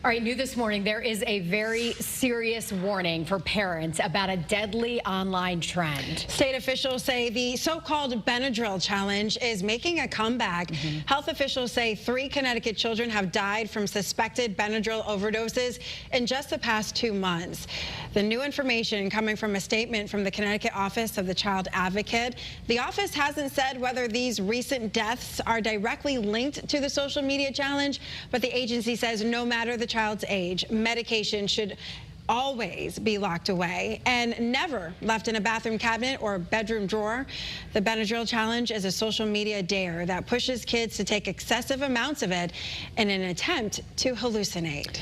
All right, new this morning, there is a very serious warning for parents about a deadly online trend. State officials say the so-called Benadryl challenge is making a comeback. Health officials say 3 Connecticut children have died from suspected Benadryl overdoses in just the past 2 months. The new information coming from a statement from the Connecticut Office of the Child Advocate. The office hasn't said whether these recent deaths are directly linked to the social media challenge, but the agency says no matter the child's age, medication should always be locked away and never left in a bathroom cabinet or bedroom drawer. The Benadryl challenge is a social media dare that pushes kids to take excessive amounts of it in an attempt to hallucinate.